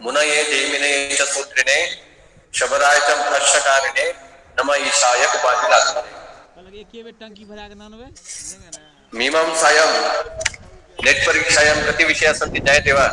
मुनये देमिने च सूत्रिणे शबराय च भाष्यकारिणे नम ईशाय कुपानिलात्मने मीमांसायां नेट परीक्षायां कति विषयाः सन्ति ज्ञायते वा?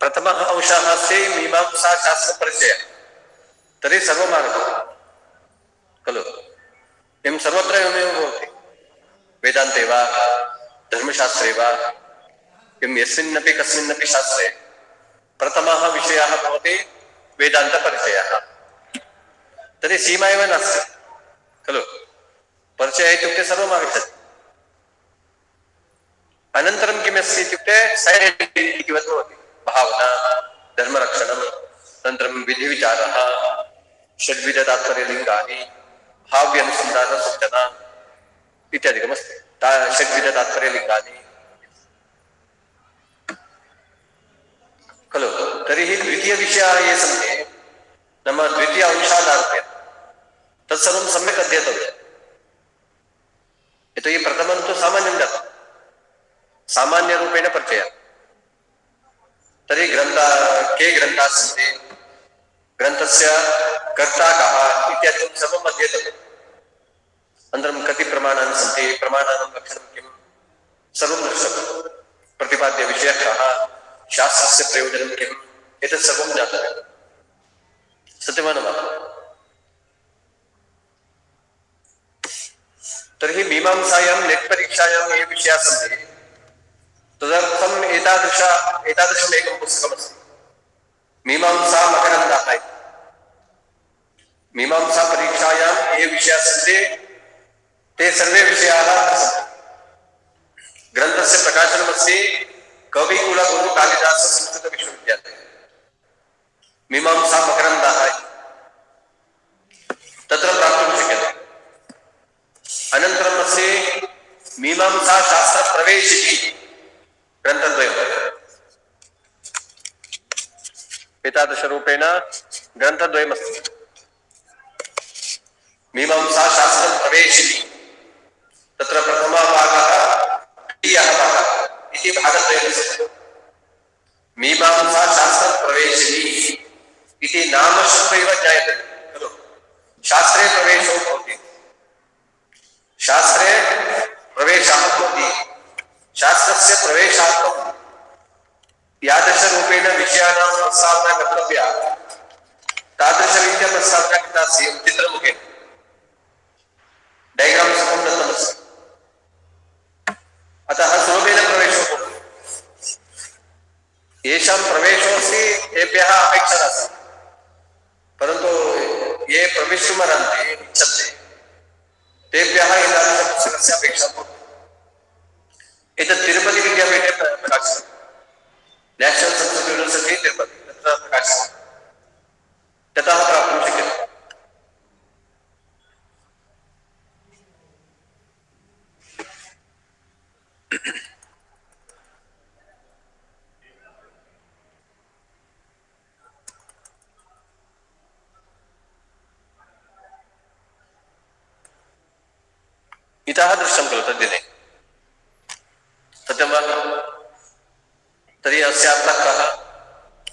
प्रथमः अंशः अस्ति मीमांसा शास्त्र परिचय। तर्हि सर्वमागतं खलु। एवं सर्वत्र एवमेव भवति, वेदान्ते वा धर्मशास्त्रे वा किं यस्मिन्नपि कस्मिन्नपि शास्त्रे प्रथमः विषयः भवति वेदान्तपरिचयः। तर्हि सीमा एव नास्ति खलु। परिचयः इत्युक्ते सर्वम् आगच्छति। अनन्तरं किमस्ति इत्युक्ते सैन्टिफिक् भवति, भावना, धर्मरक्षणम्, अनन्तरं विधिविचारः, षड्विधतात्पर्यलिङ्गानि, भाव्यनुसन्धानसूचना इत्यादिकमस्ति। षड्विधतात्पर्यलिङ्गानि खलु। तर्हि द्वितीयविषयाः ये सन्ति नाम द्वितीय अंशादारभ्य तत्सर्वं सम्यक् अध्येतव्यम्। यतोहि प्रथमं तु सामान्यं जातं, सामान्यरूपेण परिचयः। तर्हि के ग्रन्थाः सन्ति, ग्रन्थस्य कर्ता कः इत्यादिकं सर्वम् अध्येतव्यम्। अनन्तरं कति प्रमाणानि सन्ति, प्रमाणानां लक्षणं किं, सर्वं द्रष्टव्यं। प्रतिपाद्यविषयः कः, शास्त्रस्य प्रयोजनं किम्, एतत् सर्वं ज्ञातव्यम्। सत्यं वा न वा? तर्हि मीमांसायां नेट्परीक्षायां ये विषयाः सन्ति तदर्थम् एतादृशम् एकं पुस्तकमस्ति, मीमांसा मकरन्दः इति। मीमांसा परीक्षायां ये विषयाः सन्ति ते सर्वे विषयाः सन्ति। ग्रन्थस्य प्रकाशनमस्ति कविकुलगुरु कालिदास संस्कृत विश्वविद्यालये, मीमांसा मकरन्दः इति। तत्र प्राप्तुं शक्यते। अनन्तरम् अस्ति मीमांसा शास्त्र प्रवेशिकी ग्रन्थद्वयम्। एतादृशरूपेण ग्रन्थद्वयमस्ति। मीमांसा शास्त्र प्रवेशिकी, तत्र प्रथमः भागः, द्वितीयः भागः इति भागद्वयमस्ति। मीमांसा शास्त्र प्रवेशिनी इति नामशब्दैव ज्ञायते खलु। शास्त्रे प्रवेशो भवति, शास्त्रे प्रवेशः भवति। शास्त्रस्य प्रवेशार्थं यादृशरूपेण विषयाणां प्रस्तावना कर्तव्या तादृशरीत्या प्रस्तावना कृता अस्ति चित्रमुखेन, डायग्राम् सर्वं दत्तमस्ति। अतः सुलभेन प्रवेशो भवति। येषां प्रवेशोऽस्ति तेभ्यः अपेक्षा नास्ति, परन्तु ये प्रविष्टुमर्हन्ति इच्छन्ति तेभ्यः एतादृशपुस्तकस्य अपेक्षा भवति। एतत् तिरुपति विद्यापीठे प्रकाशितं, नेशनल संस्कृत यूनिवर्सिटी तिरुपति, तत्र प्रकाशितं। ततः प्राप्तुं शक्यते। इतः दृष्टं खलु तद्दिने, सत्यं वा? तर्हि अस्य अर्थः कः?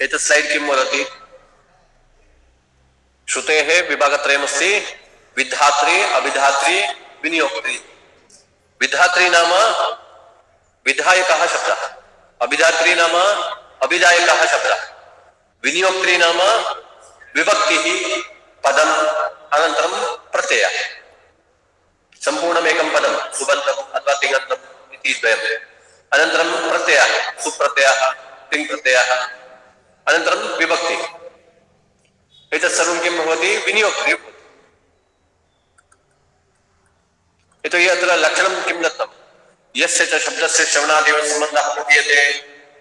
एतत् स्लैड् किं वदति? श्रुतेः विभागत्रयमस्ति, विधात्री, अभिधात्री, विनियोक्त्री। विधात्री नाम विधायकः शब्दः, अभिधात्री नाम अभिधायकः शब्दः, विनियोक्त्री नाम विभक्तिः, पदम्, अनन्तरं प्रत्ययः। सम्पूर्णमेकं पदं, सुबन्धम् अथवा तिङन्तम् इति द्वयम्। अनन्तरं प्रत्ययः, सुप्रत्ययः, तिङ् प्रत्ययः, अनन्तरं विभक्तिः। एतत् सर्वं किं भवति? विनियोक्त्री भवति। यतोहि अत्र लक्षणं किं दत्तं? यस्य च शब्दस्य श्रवणादेव सम्बन्धः प्रतीयते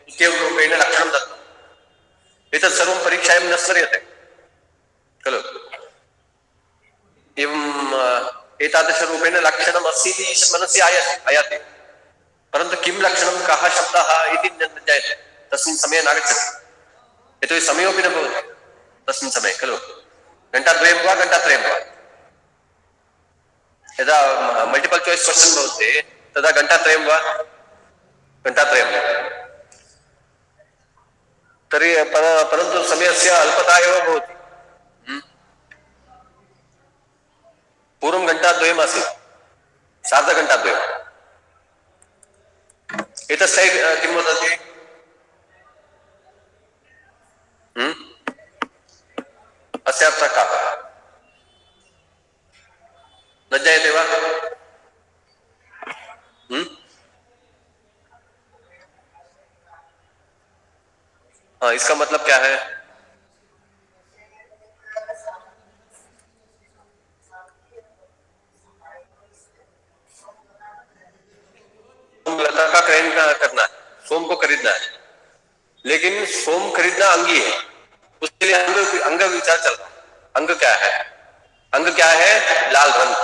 इत्येवं रूपेण लक्षणं दत्तम्। एतत् सर्वं परीक्षायां न स्मर्यते खलु। एवं एतादृश रूपेण लक्षणम् अस्ति इति मनसि आयाति, परन्तु किं लक्षणं कः शब्दः इति न ज्ञायते, तस्मिन् समये नागच्छति, यतोहि समयोपि न भवति तस्मिन् समये खलु, घण्टाद्वयं वा घण्टात्रयं वा। यदा मल्टिपल् चाय्स् क्वश्चन् भवति तदा घण्टात्रयं वा घण्टात्रयं, तर्हि परन्तु समयस्य अल्पता एव भवति। पूर्वं घण्टाद्वयम् आसीत्, सार्धघण्टाद्वयम्। एतस्य किं वदति, अस्य अर्थः कः न ज्ञायते वा? हाँ, इसका मतलब क्या है? लता का क्रय करना है, सोम को खरीदना है, लेकिन सोम खरीदना अंगी है, उसके लिए अंग विचार चल रहा है। अंग क्या है? अंग क्या है? लाल रंग।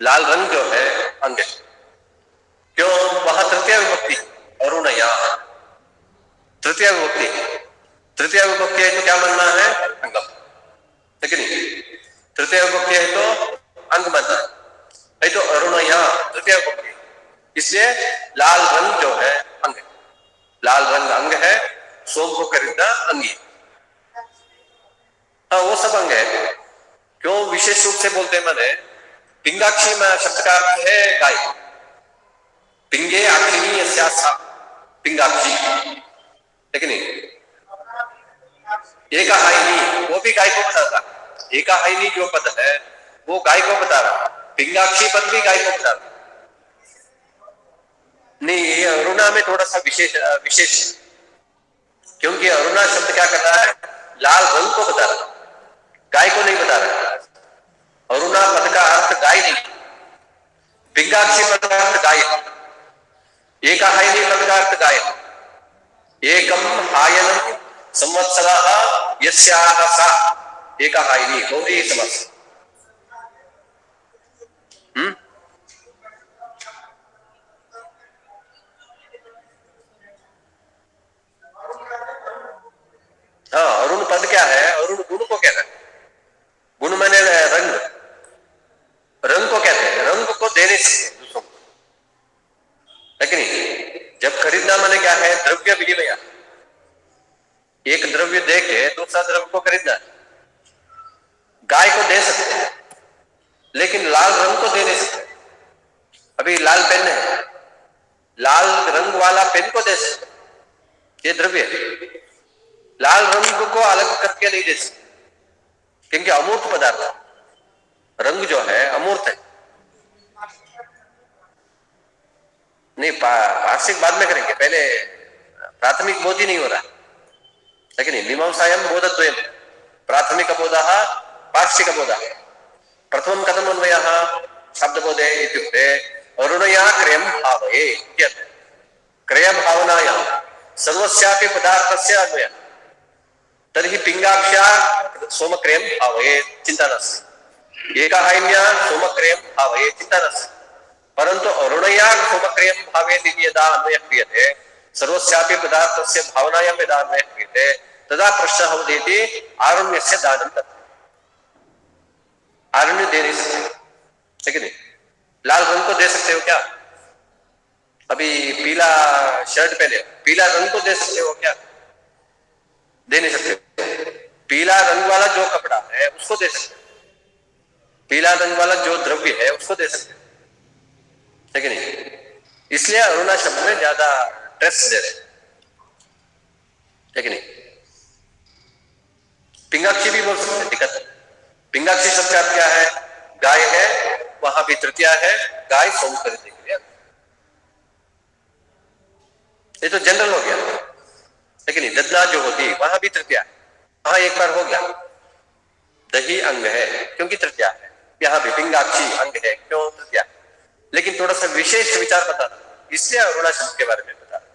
लाल रंग जो है अंग है। क्यों? वहां तृतीय विभक्ति अरुण, यहाँ तृतीय विभक्ति, तृतीय विभक्ति है तो क्या मानना है? अंगम, है कि नहीं? तृतीय विभक्ति है तो अंग मानना है, तो अरुण यहाँ तृतीय विभक्ति, इसलिए लाल रंग जो है अंग है, लाल रंग अंग है, सोम को खरीदना अंगी। हाँ, वो सब अंग है। क्यों विशेष रूप से बोलते हैं? मैंने पिंगाक्षी में शब्द का अर्थ है गाय, पिंगे आक्षिणी यस्या पिंगाक्षी, लेकिन एकाहाइनी वो भी गाय को बताता, एकाहाइनी जो पद है वो गाय को बता रहा, पिंगाक्षी पद भी गाय को बता रहा। नहीं, ये अरुणा में थोड़ा सा विशेष, क्योंकि अरुणा शब्द क्या कर रहा है? लाल रंग को बता रहा, गाय को नहीं बता रहा। अरुणा पद का अर्थ गाय नहीं, पिंगाक्षी पद का अर्थ गाय है, एकाहाइनी पद का अर्थ गाय है। एकम हायनम संवत्सरः यस्याः सा एकाहाइनी, गौरी समास। हाँ, अरुण पद क्या है? अरुण गुण को कहता है, गुण माने रंग, रंग को कहते हैं, रंग को देने से दूसरों को, है कि नहीं? जब खरीदना माने क्या है? द्रव्य विनिमय, एक द्रव्य दे के दूसरा द्रव्य को खरीदना है। गाय को दे सकते हैं, लेकिन लाल रंग को दे नहीं सकते। अभी लाल पेन है, लाल रंग वाला पेन को दे सकते, ये द्रव्य है। लाल रंग को अलग करके नहीं दे सकते, क्योंकि अमूर्त पदार्थ है, रंग जो है अमूर्त है। नहीं, पार्श्विक बाद में करेंगे, पहले प्राथमिक बोध ही नहीं हो रहा है, लेकिन मीमांसायां बोधद्वयम्, प्राथमिक बोधः पार्श्विक बोधः। प्रथमं कथम् अन्वयः शब्दबोधे इत्युक्ते अरुणया क्रयं भावये इत्यर्थ, क्रय भावनायां सर्वस्यापि पदार्थस्य अन्वयः। तर्हि पिंगाक्ष्या सोमक्रयं भावये, चिंता नास्ति, एकाहाइन्या सोमक्रयं भावये, चिंता नास्ति, परंतु अरुणया सोमक्रयं भावयेत् इति यदा अन्वयः क्रियते, सर्वस्यापि पदार्थस्य भावनायां यदा अन्वयः क्रियते, तदा प्रश्नः उदेति आरुण्यस्य दानं तत्। आरुण्य दे नहीं सकते, है नहीं? लाल रंग को दे सकते हो क्या? अभी पीला शर्ट पहने, पीला रंग को दे सकते हो क्या? दे नहीं सकते। पीला रंग वाला जो कपड़ा है उसको दे सकते, पीला रंग वाला जो द्रव्य है उसको दे सकते, है कि नहीं? इसलिए अरुणा शब्द में ज्यादा ट्रेस दे रहे, है कि नहीं? पिंगाक्षी भी बोल सकते, दिक्कत। पिंगाक्षी शब्द का क्या है? गाय है, वहां भी तृतीया है, गाय सोम खरीदने के लिए। ये तो जनरल हो गया, है कि नहीं? ददना जो होती वहां भी तृतीया है, वहां एक बार हो गया, दही अंग है क्योंकि तृतीया है, यहाँ भी पिंगाक्षी अंग है क्यों? तृतीया। लेकिन थोड़ा सा विशेष विचार बता रहा, इसलिए अरुणा शब्द के बारे में बता रहा।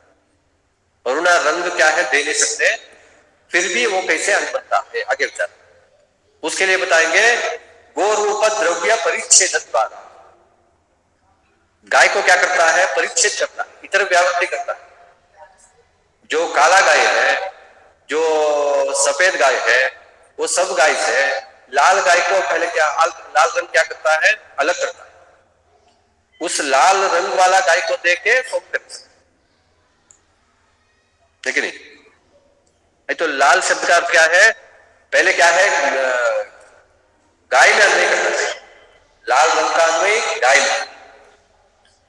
अरुणा रंग क्या है? दे नहीं सकते, फिर भी वो कैसे अंग बनता है आगे विचार, उसके लिए बताएंगे गो रूप द्रव्य परिच्छेद द्वारा। गाय को क्या करता है? परिच्छेद करता है, इतर व्यावृत्ति करता है। जो काला गाय है, जो सफेद गाय है, वो सब गाय से लाल गाय को पहले क्या, लाल रंग क्या करता है? अलग करता है। उस लाल रंग वाला गाय को देके सोम करता है, लेकिन नहीं तो लाल शब्द का अर्थ क्या है? पहले क्या है? गाय में अन्वय करना चाहिए, लाल रंग का अन्वय गाय में।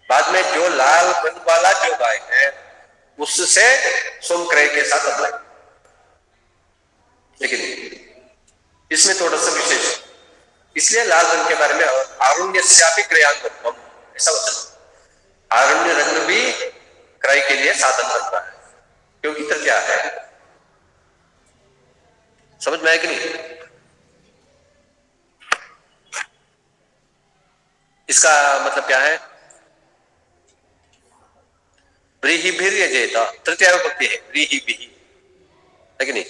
बाद में जो लाल रंग वाला जो गाय है उससे सोम क्रय के साथ अन्वय, लेकिन इसमें थोड़ा सा विशेष, इसलिए लाल रंग के बारे में आरुण्यस्यापि क्रयाङ्गत्वम् ऐसा वचन। आरुण्य रंग भी क्रय के लिए साधन बनता है, क्योंकि इतर क्या है? समझ में आया कि नहीं? इसका मतलब क्या है? व्रीहिभिर यजेत, तृतीय विभक्ति है व्रीहिभिः, है कि नहीं?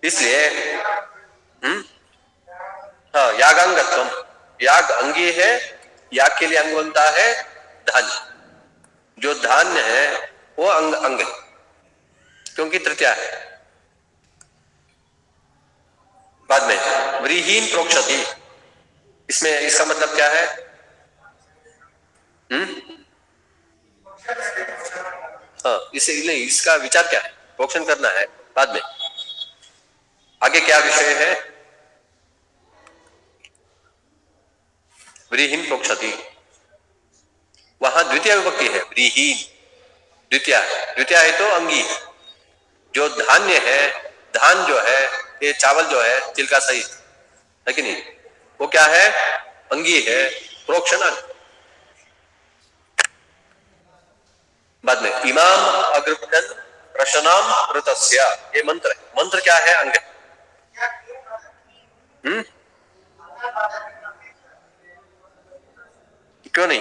इसलिए हाँ, यागांगत्वम, याग अंगी है, याग के लिए अंग बनता है धान्य, जो धान्य है वो अंग है, क्योंकि तृतीया है। बाद में व्रीहीन प्रोक्षति, इसमें इसका मतलब क्या है? हाँ, इसे नहीं, इसका विचार क्या है? प्रोक्षण करना है। बाद में आगे क्या विषय है? व्रीहीन प्रोक्षति, वहां द्वितीय विभक्ति है व्रीहीन, द्वितीय, द्वितीय है तो अंगी। जो धान्य है, धान जो है, ये चावल जो है तिल का सही है कि नहीं, वो क्या है? अंगी है, प्रोक्षण अंग। बाद में इमाम अग्रपन रशनाम ऋतस्य, ये मंत्र है। मंत्र क्या है? अंग। क्यों नहीं?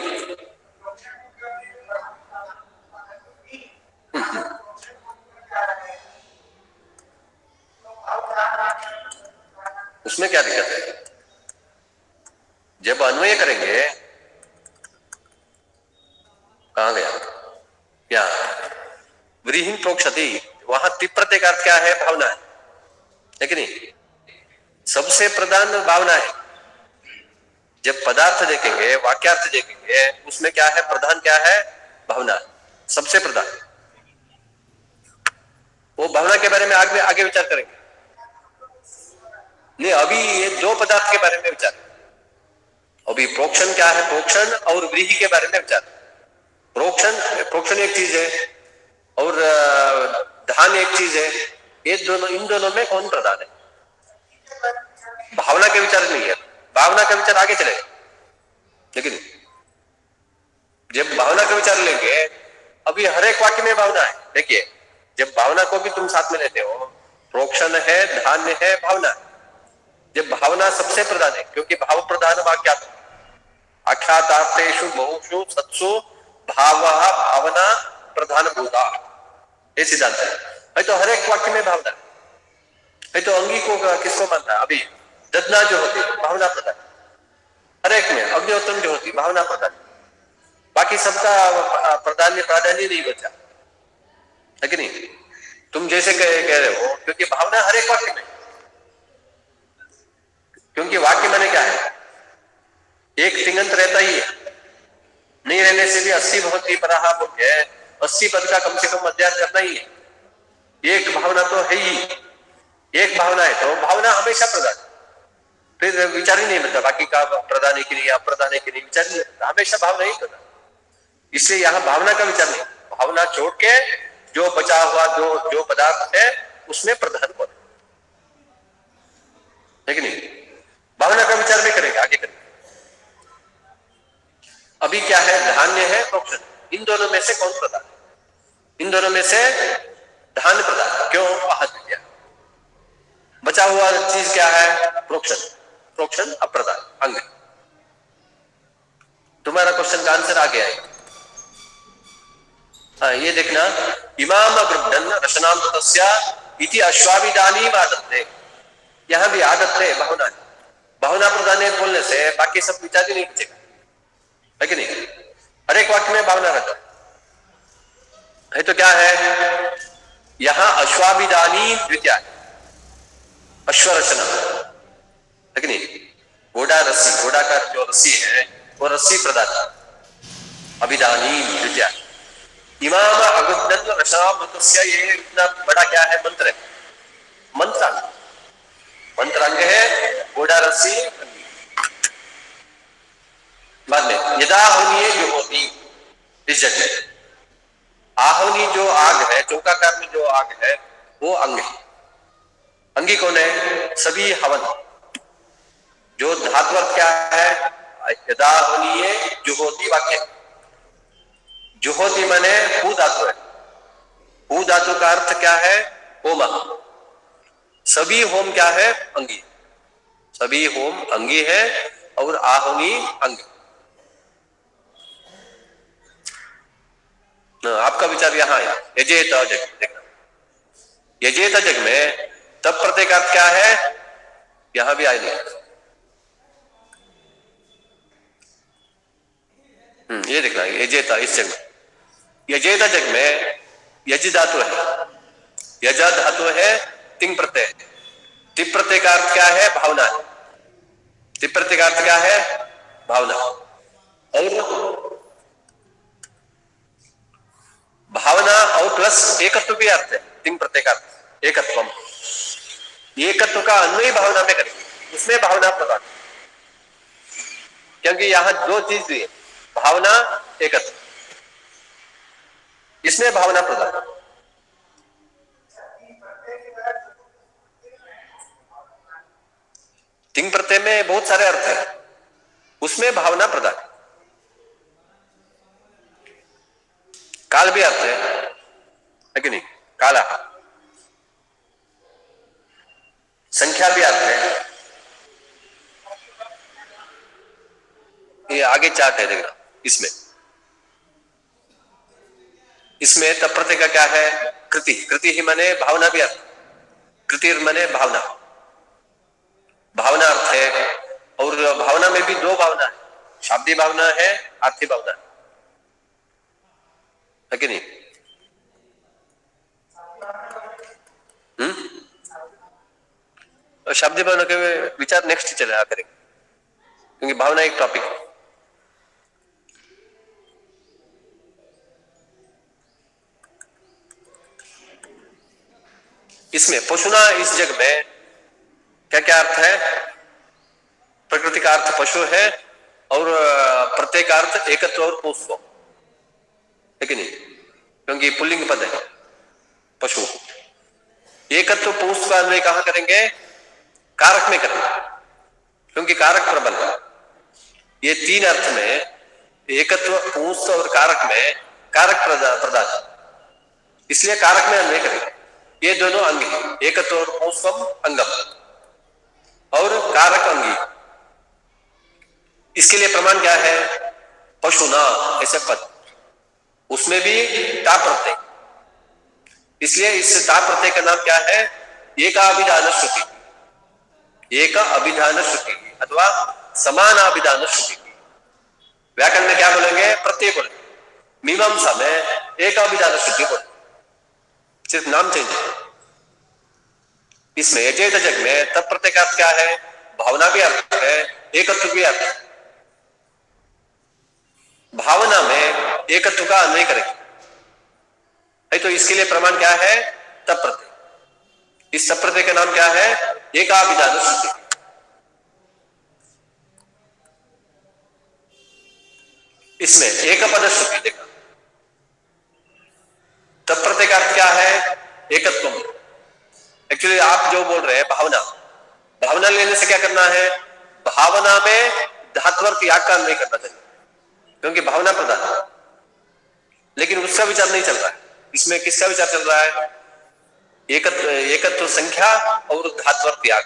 उसमें क्या दिक्कत है? जब अन्वय करेंगे, कहां गया? क्या व्रीहीन प्रोक्षति, वहां तिप्रते का अर्थ क्या है? भावना है, लेकिन नहीं, सबसे प्रधान भावना है। जब पदार्थ देखेंगे, वाक्यार्थ देखेंगे, उसमें क्या है? प्रधान क्या है? भावना, सबसे प्रधान। वो भावना के बारे में आगे आगे विचार करेंगे। नहीं, अभी ये दो पदार्थ के बारे में विचार, अभी प्रोक्षण क्या है? प्रोक्षण और व्रीहि के बारे में विचार। प्रोक्षण, प्रोक्षण एक चीज है और धान एक चीज है, ये दोनों, इन दोनों में कौन प्रधान है? भावना के विचार नहीं है, भावना का विचार आगे चलेगा, लेकिन जब भावना का विचार लेंगे, अभी हर एक वाक्य में भावना है। देखिए, जब भावना को भी तुम साथ में लेते हो, प्रोक्षण है, धान्य है, भावना है। जब भावना सबसे प्रधान है, क्योंकि भाव प्रधान वाक्यात आख्यातार्थेषु बहुषु सत्सु भावः भावना प्रधान भूता, ये सिद्धांत है। तो हर एक वाक्य में भावना है। तो अंगी को किसको मानता है? अभी ददना जो होती है भावना प्रधान, हर एक में अग्निहोत्रम जो होती भावना प्रधान, बाकी सबका प्राधान्य नहीं बचा, है कि नहीं? तुम जैसे कह रहे हो, क्योंकि भावना हर एक वाक्य में, क्योंकि वाक्य माने क्या है? एक तिंगंत रहता ही है, नहीं रहने से भी 80 बहुत ही पराहा बोल के 80 पद का कम से कम अध्ययन करना ही है। एक भावना तो है ही, एक भावना है तो भावना हमेशा प्रधान, फिर विचार ही नहीं मिलता बाकी का प्रधान है कि नहीं, अप्रधान है कि नहीं, विचार नहीं मिलता, हमेशा भावना ही प्रधान। इसलिए यहाँ भावना का विचार नहीं, भावना छोड़ के जो बचा हुआ जो पदार्थ है उसमें प्रधान कौन है कि नहीं, भावना का विचार भी करेंगे, आगे करेंगे। अभी क्या है? धान्य है, प्रोक्षण, इन दोनों में से कौन प्रधान है? इन दोनों में से धान्य प्रधान, क्यों? आहत विद्या। बचा हुआ चीज क्या है? प्रोक्षण, प्रोक्षण अप्रधान अंग। तुम्हारा क्वेश्चन का आंसर आ गया है। हाँ, ये देखना, इमाम अग्रभन रचनाम तस्या इति अश्वाभिधानी आदत्ते, यहां भी आदत है, भावना है। भावना प्रधान है बोलने से बाकी सब विचार ही नहीं बचेगा, है कि नहीं? हर एक वाक्य में भावना रहता है तो क्या है यहां अश्वाभिधानी द्वितीय अश्वरचना, है कि नहीं? घोड़ा रस्सी, घोड़ा का जो रस्सी है वो रस्सी प्रदान अभिधानी द्वितीय इमाम अगुदन रसामृतस्य, ये इतना बड़ा क्या है मंत्र है, मंत्रांग, मंत्रांग है घोड़ा रस्सी। बाद में यदा होनी जो होती इस जग में आहवनी जो आग है, चौकाकार में जो आग है वो अंग है। अंगी कौन है? सभी हवन। जो धातु क्या है? यदा होनी जुहोती वाक्य, जुहोती माने हु धातु है, हु धातु का अर्थ क्या है? होम। सभी होम क्या है? अंगी। सभी होम अंगी है और आहवनी अंग। आपका विचार यहां है यजेत जग, देखना यजेत जग में तब प्रत्येक अर्थ क्या है? यहां भी आए नहीं। ये देखना यजेता, इस जग में यजेता जग में यज धातु है, यज धातु है तिंग प्रत्यय, तिप प्रत्यय का अर्थ क्या है? भावना है। तिप प्रत्यय का अर्थ क्या है? भावना। और भावना और प्लस एकत्व भी अर्थ है तिंग प्रत्यय का अर्थ एकत्वम, एकत्व का अन्वय भावना में करेंगे, उसमें भावना प्रदान, क्योंकि यहां दो चीज है भावना एकत्व, इसमें भावना प्रदान। तिंग प्रत्यय में बहुत सारे अर्थ है, उसमें भावना प्रदान। काल भी अर्थ है कि नहीं? काला। संख्या भी अर्थ है, ये आगे चार्ट है देखना इसमें, इसमें तब प्रत्यय का क्या है? कृति, कृति ही माने भावना भी अर्थ, कृति माने भावना, भावना अर्थ है। और भावना में भी दो भावना है, शाब्दिक भावना है, आर्थिक भावना है कि नहीं? शाब्दिक भावना के विचार नेक्स्ट चले करेंगे, क्योंकि भावना एक टॉपिक है। इसमें पशुना इस जग में क्या क्या अर्थ है? प्रकृति का अर्थ पशु है और प्रत्येक अर्थ एकत्व और पुष्प, है कि नहीं? क्योंकि पुल्लिंग पद है पशु। एकत्व पुष्प का अन्वय कहां करेंगे? कारक में करेंगे, क्योंकि कारक प्रबल है। ये तीन अर्थ में एकत्व पुष्प और कारक में कारक प्रदान, इसलिए कारक में अन्वय करेंगे। ये दोनों अंग हैं, एकत्व और पुष्पम अंगम और कारक अंगी। इसके लिए प्रमाण क्या है? पशुना ऐसे पद, उसमें भी ता प्रत्यय, इसलिए इस ता प्रत्यय का नाम क्या है? एक अभिधान श्रुति, एक अभिधान श्रुति अथवा समान अभिधान श्रुति। व्याकरण में क्या बोलेंगे? प्रत्यय बोलेंगे। मीमांसा में एक अभिधान श्रुति बोलेंगे, सिर्फ नाम चेंज है। इसमें यजेत जग में तब प्रत्यय का अर्थ क्या है? भावना भी अर्थ है, एकत्व भी अर्थ है। भावना में एकत्व का अन्वय करेंगे, तो इसके लिए प्रमाण क्या है? तब प्रत्यय। इस तब प्रत्यय का नाम क्या है? एकाभिधान श्रुति। इसमें एक पद श्रुति देखा, तब प्रत्यय का अर्थ क्या है? एकत्व। एक्चुअली आप जो बोल रहे हैं भावना, भावना लेने से क्या करना है? भावना में धात्वर्थ याग का अन्वय करना चाहिए, क्योंकि भावना प्रधान है। लेकिन उसका विचार नहीं चल रहा है, इसमें किसका विचार चल रहा है? एकत्व संख्या और धात्वर्थ याग,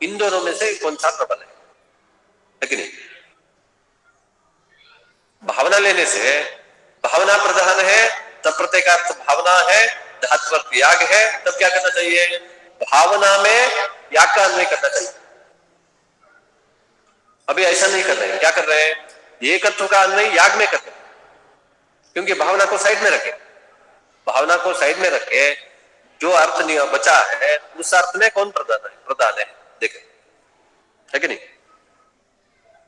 इन दोनों में से कौन सा प्रबल है कि नहीं? भावना लेने से भावना प्रधान है, तब प्रत्यय का अर्थ भावना है, धात्वर्थ याग है, तब क्या करना चाहिए? भावना में याग का अन्वय करना चाहिए। अभी ऐसा नहीं कर रहे हैं। क्या कर रहे हैं? एकत्व का अन्वय याग में कर रहे हैं, क्योंकि भावना को साइड में रखे, भावना को साइड में रखे जो अर्थ नहीं बचा है उस अर्थ में कौन प्रधान है? प्रधान है, देखें, है कि नहीं?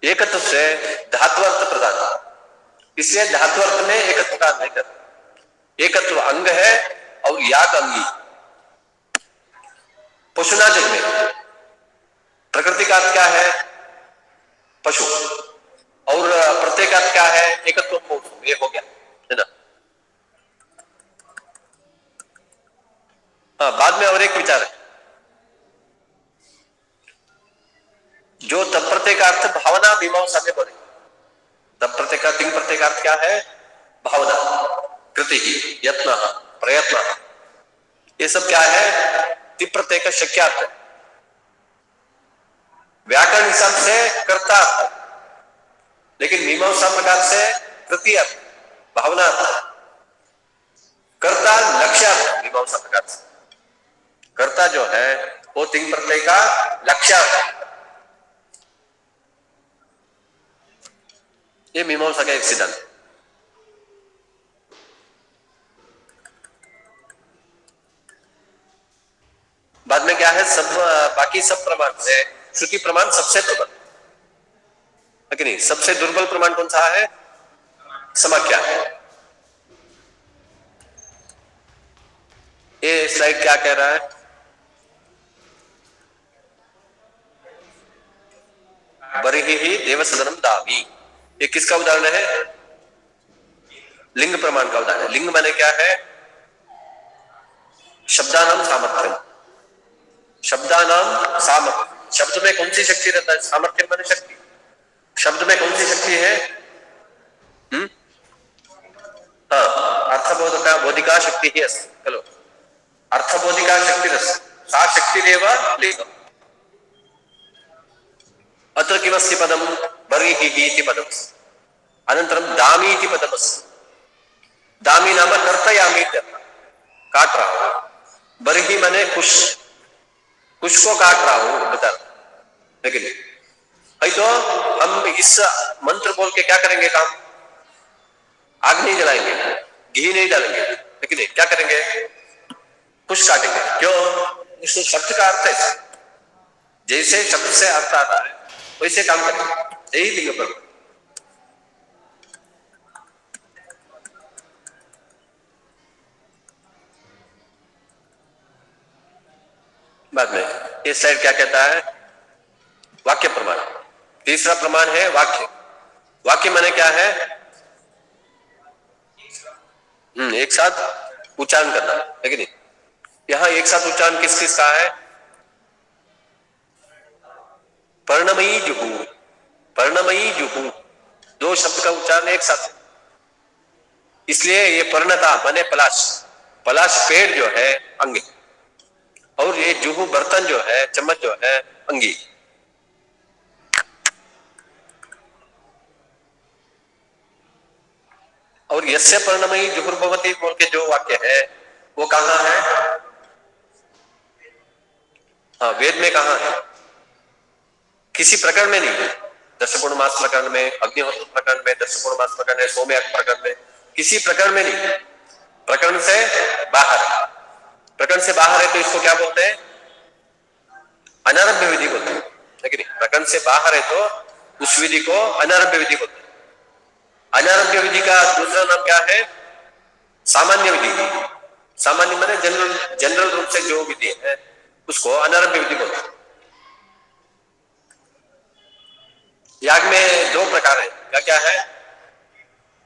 एकत्व से धात्वर्थ प्रधान, इसलिए धात्वर्थ में एकत्व का अन्वय कर, एकत्व अंग है और याग अंगी। पशुना जग में प्रकृति का अर्थ क्या है? पशु, और प्रत्येक अर्थ क्या है? एकत्व पशु, ये हो गया, है ना? हाँ, बाद में और एक विचार है, जो तब प्रत्येक अर्थ भावना मीमांसा में बोले। तब प्रत्येक का तिंग प्रत्येक अर्थ क्या है? भावना, कृति, यत्न, प्रयत्न, ये सब क्या है? ति प्रत्येक शक्यार्थ है। व्याकरण हिसाब से कर्ता अर्थ, लेकिन मीमांसा प्रकार से कृति अर्थ, भावना अर्थ, कर्ता लक्ष्यार्थ। मीमांसा प्रकार से कर्ता जो है वो तिंग प्रत्यय का लक्ष्यार्थ है। ये मीमांसा का एक सिद्धांत है। बाद में क्या है? सब बाकी सब प्रमाण से श्रुति प्रमाण सबसे प्रबल है कि नहीं? सबसे दुर्बल प्रमाण कौन सा है? समाख्या। ये स्लाइड क्या कह रहा है? बर्हि ही देव सदनम दामी, ये किसका उदाहरण है? लिंग प्रमाण का उदाहरण है। लिंग माने क्या है? शब्दानाम सामर्थ्यम, शब्दानाम सामर्थ्य। शब्द में कौन सी शक्ति रहता है? सामर्थ्य माने शक्ति। शब्द में कौन सी शक्ति है? हाँ, अर्थबोधका बोधिका शक्ति ही अस्ति, खलु अर्थबोधिका शक्तिरस्ति, सा शक्तिरेव लिंगम्। अत्र किमस्ति पदं? बर्हिः इति पदम्, अनन्तरं दामी इति पदमस्ति। दामी नाम कर्तयामी, काट रहा हूं। बर्हि माने कुश, कुश को काट रहा हूं, बता, लेकिन तो हम इस मंत्र बोल के क्या करेंगे? काम, आग नहीं जलाएंगे, घी नहीं डालेंगे, लेकिन क्या करेंगे? कुश काटेंगे। क्यों? इस शब्द का अर्थ है, जैसे शब्द से अर्थ आता है वैसे काम करेंगे। यही लिंग पर बाद में ये स्लाइड क्या कहता है? वाक्य प्रमाण। तीसरा प्रमाण है वाक्य। वाक्य माने क्या है? एक साथ उच्चारण करना, है कि नहीं? यहां एक साथ उच्चारण किस किस का है? पर्णमयी जुहू, पर्णमयी जुहू, दो शब्द का उच्चारण एक साथ, इसलिए ये पर्णता माने पलाश, पलाश पेड़ जो है अंग, और ये जुहू बर्तन जो है, चम्मच जो है, अंगी। और यस्य पर्णमयी जुहुर्भवति बोल के जो वाक्य है वो कहां है? हाँ, वेद में कहां है? किसी प्रकरण में नहीं है। दशपूर्ण मास प्रकरण में, अग्निहोत्र प्रकरण में, दशपूर्ण मास प्रकरण में, सोमयाग प्रकरण में, किसी प्रकरण में नहीं। प्रकरण से बाहर, प्रकरण से बाहर है तो इसको क्या बोलते हैं? अनारभ्य विधि बोलते हैं, लेकिन प्रकरण से बाहर है तो उस विधि को अनारभ्य विधि बोलते हैं। अनारभ्य विधि का दूसरा नाम क्या है? सामान्य विधि। सामान्य माने जनरल, जनरल रूप से जो विधि है उसको अनारभ्य विधि बोलते हैं। याग में दो प्रकार है, क्या क्या है?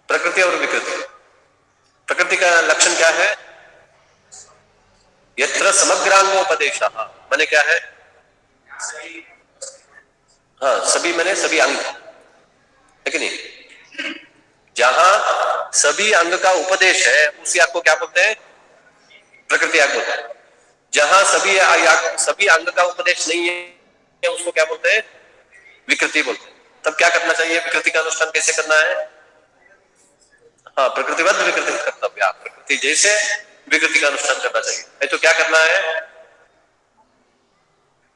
प्रकृति और विकृति। प्रकृति का लक्षण क्या है? यत्र समग्रांगोपदेश, माने क्या है? हाँ, सभी माने सभी अंग, है कि नहीं? जहां सभी अंग का उपदेश है उस याग को क्या बोलते हैं? प्रकृति याग बोलते हैं। जहां सभी अंग का उपदेश नहीं है उसको क्या बोलते हैं? विकृति बोलते हैं। तब क्या करना चाहिए? विकृति का अनुष्ठान कैसे करना है? हाँ, प्रकृतिबद्ध विकृति कर्तव्य, प्रकृति जैसे विकृति का अनुष्ठान करना चाहिए। तो क्या करना है?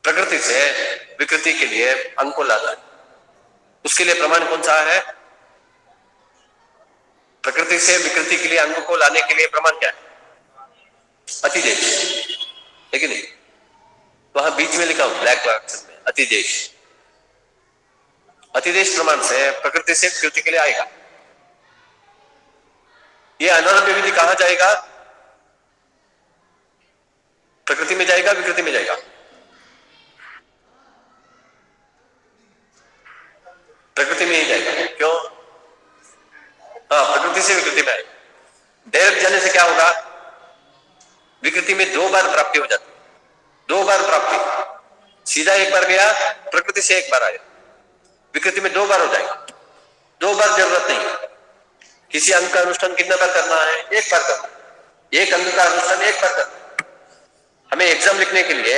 प्रकृति से विकृति के लिए अंग को लाना है। उसके लिए प्रमाण कौन सा है? प्रकृति से विकृति के लिए अंग को लाने के लिए प्रमाण क्या है? अतिदेश, है कि नहीं? वहां बीच में लिखा हूं ब्लैक अक्षर में अतिदेश। अतिदेश प्रमाण से प्रकृति से विकृति के लिए आएगा। ये अनारभ्य विधि कहां जाएगा? प्रकृति में जाएगा, विकृति में जाएगा? प्रकृति में ही जाएगा। क्यों? हाँ, प्रकृति से विकृति में आएगा। डायरेक्ट जाने से क्या होगा? विकृति में दो बार प्राप्ति हो जाती है, दो बार प्राप्ति। सीधा एक बार गया, प्रकृति से एक बार आया, विकृति में दो बार हो जाएगा। दो बार जरूरत नहीं है। किसी अंग का अनुष्ठान कितना बार करना है? एक बार करना है। एक अंग का अनुष्ठान एक बार करना है। हमें एग्जाम लिखने के लिए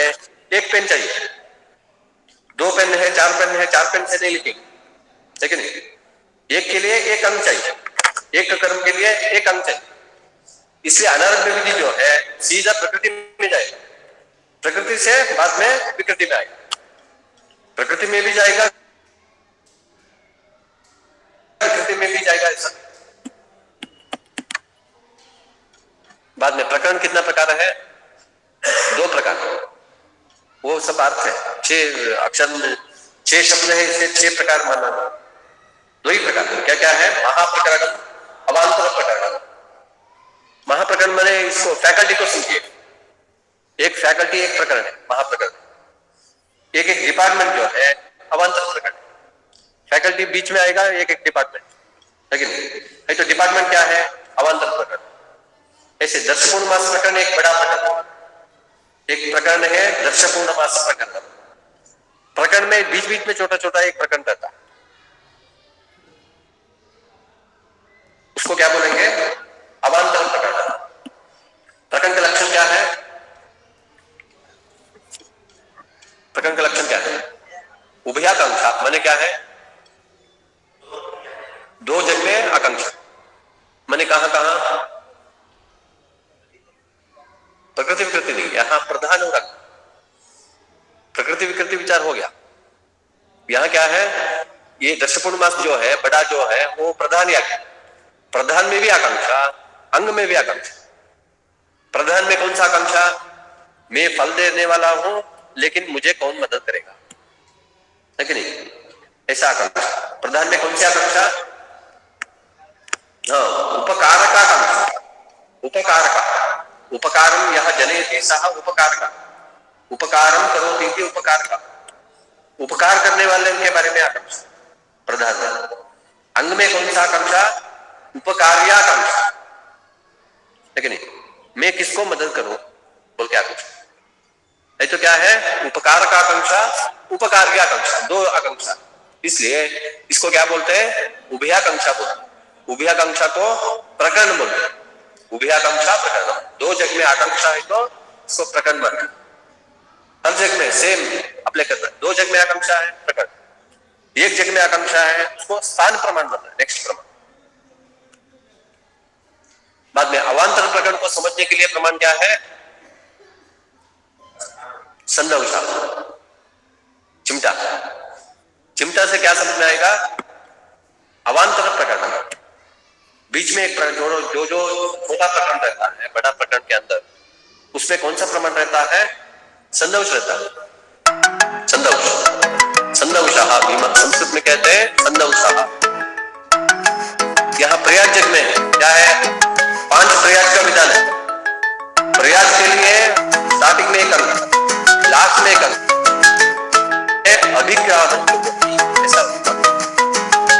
एक पेन चाहिए, दो पेन है, चार पेन है, चार पेन से नहीं लिखेंगे, लेकिन एक के लिए एक अंग चाहिए, एक कर्म के लिए एक अंग चाहिए। इसलिए अनारभ्य विधि जो है सीधा प्रकृति में जाएगा, प्रकृति से बाद में विकृति में आएगा। प्रकृति में भी जाएगा, विकृति में भी जाएगा। ऐसा बाद में प्रकरण कितना प्रकार है? दो प्रकार। वो सब अर्थ है, 6 अक्षर, 6 शब्द है, इसे 6 प्रकार माना। दो ही प्रकार क्या क्या है? महाप्रकरण, अवांतर प्रकरण। महाप्रकरण माने इसको फैकल्टी को समझिए, एक फैकल्टी एक प्रकरण है महाप्रकरण। एक एक डिपार्टमेंट जो है अवांतर प्रकरण। फैकल्टी बीच में आएगा, एक एक डिपार्टमेंट, लेकिन है तो डिपार्टमेंट क्या है? अवांतर प्रकरण। ऐसे दर्शपूर्ण मास प्रकरण एक बड़ा प्रकरण, एक प्रकरण है दर्शपूर्ण मास प्रकरण। प्रकरण में बीच बीच में छोटा छोटा एक प्रकरण रहता है, उसको क्या बोलेंगे? अवांतर प्रकरण। प्रकरण का लक्षण क्या है? प्रकरण का लक्षण क्या है? उभयाकांक्षा माने क्या है? दो जग में आकांक्षा माने कहां कहां? प्रकृति विकृति नहीं, यहां प्रधान और अंग। प्रकृति विकृति विचार हो गया। यहां क्या है? ये दर्शपूर्ण मास जो है, बड़ा जो है, वो प्रधान या प्रधान में भी आकांक्षा, अंग में भी आकांक्षा। प्रधान में कौन सा आकांक्षा? मैं फल देने वाला हूं, लेकिन मुझे कौन मदद करेगा, है कि नहीं? ऐसा आकांक्षा। प्रधान में कौन सी आकांक्षा? हाँ, उपकारक आकांक्षा। उपकारक, उपकारम यह जनयति सह उपकारक। उपकारम करोति इति उपकारक। उपकार करने वाले के बारे में आकांक्षा प्रधान में। अंग में कौन सा आकांक्षा? उपकार्याकांक्षा, है कि नहीं? मैं किसको मदद करूं बोल के आकांक्षा है। तो क्या है? उपकार का आकांक्षा, उपकार्याकांक्षा, दो आकांक्षा। इसलिए इसको क्या बोलते हैं? उभयाकांक्षा बोलते हैं। उभयाकांक्षा को प्रकरण बोलते हैं। उभयाकांक्षा प्रकरण, दो जग में आकांक्षा है तो इसको प्रकरण मानते हैं। हर जग में सेम अप्लाई करना है। दो जग में आकांक्षा है प्रकरण, एक जग में आकांक्षा है उसको स्थान प्रमाण मानना है, नेक्स्ट प्रमाण। बाद में अवांतर प्रकरण को समझने के लिए प्रमाण क्या है? संदर्भ, चिमटा। चिमटा से क्या समझ में आएगा? अवांतर प्रकरण। बीच में एक जो जो छोटा प्रकरण रहता है बड़ा प्रकरण के अंदर, उसमें कौन सा प्रमाण रहता है? संदर्भ रहता है। संदर्भ, संदर्भशाह भीमा संस्कृत में कहते हैं संदर्भशाह। यहां प्रयाग जग में क्या है? 5 प्रयाग का विधान है। प्रयाग के लिए स्टार्टिंग में एक अंक, लास्ट में एक अंक। अभिक्रामन, ऐसा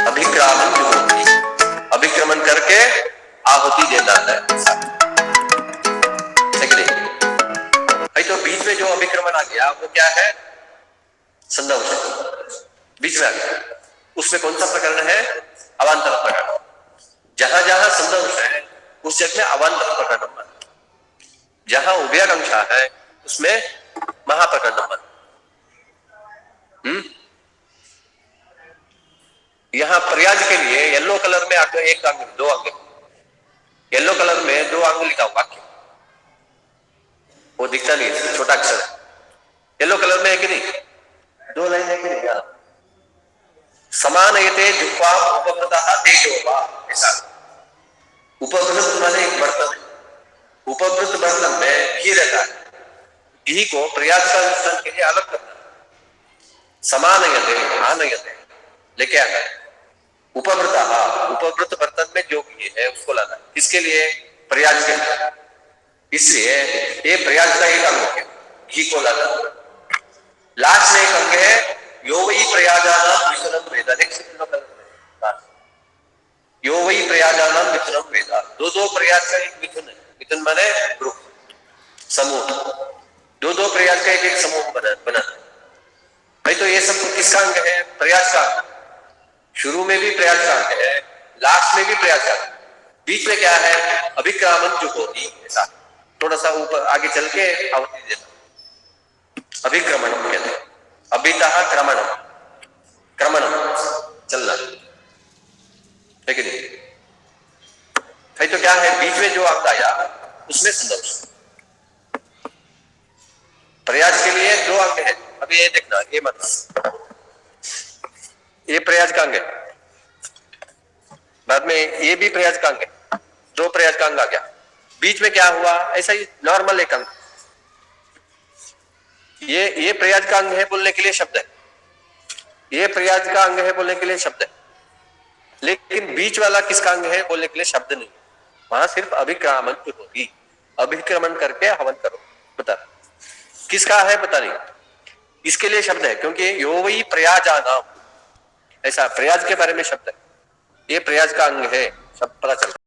अभिक्रामन, अभिक्रमण करके आहुति देना है, भाई। तो बीच में जो अभिक्रमण आ गया वो क्या है? संदर्भ, बीच में आ गया। उसमें कौन सा प्रकरण है? अवांतर प्रकरण। जहां जहां संदर्भ है उस जग में अवांतर प्रकरण नंबर, जहां उभयाकांक्षा है उसमें महाप्रकरण नंबर। यहां प्रयाग के लिए येलो कलर में आपको एक अंग, दो अंग, येलो कलर में 2 अंग लिखा हुआ, वो दिखता नहीं, छोटा अक्षर है। येलो कलर में है कि नहीं? 2 लाइन है कि नहीं? समानयते जुह्वा उपभृतः तेजोवा, ऐसा। उपभृत माने एक बर्तन है, उपभृत बर्तन में घी रहता है, घी को प्रयास का मिश्रण के लिए अलग करना है। समानयते आनयते लेके आना है, उपभृतः उपभृत बर्तन में जो घी है उसको लाना है, किसके लिए? प्रयास के लिए। इसलिए ये प्रयास का एक अंग है, घी को लाना। लास्ट में एक अंग है यो वही प्रयाजानाम मिथुनम वेदा, यो वही प्रयाजानाम मिथुनम वेदा, दो दो प्रयास का एक मिथुन है, मिथुन माने ग्रुप, समूह, दो दो प्रयास का एक एक समूह बना भाई। तो ये सब किसका अंग है? प्रयास का अंग। शुरू में भी प्रयास का अंग है, लास्ट में भी प्रयास का अंग, बीच में क्या है? अभिक्रामन जुहोति, ऐसा थोड़ा सा ऊपर आगे चल के आवृत्ति देना, अभिक्रमणम कहते हैं, अभितः क्रमणम, क्रमणम चलना, है कि नहीं? भाई तो क्या है? बीच में जो अंग आया उसमें संदर्भ, प्रयास के लिए दो अंग है। अभी ये देखना, ये मत, ये प्रयास का अंग है, बाद में ये भी प्रयास का अंग है, दो प्रयास का अंग आ गया, बीच में क्या हुआ? ऐसा ही नॉर्मल एक अंग, ये प्रयास का अंग है बोलने के लिए शब्द है, ये प्रयास का अंग है बोलने के लिए शब्द है, लेकिन बीच वाला किसका अंग है बोलने के लिए शब्द नहीं। वहां सिर्फ अभिक्रमण होगी, अभिक्रमण करके हवन करो, बता किसका है पता नहीं, इसके लिए शब्द है, क्योंकि यो वही प्रयाजानाम, ऐसा प्रयास के बारे में शब्द है, ये प्रयास का अंग है, सब पता चलता।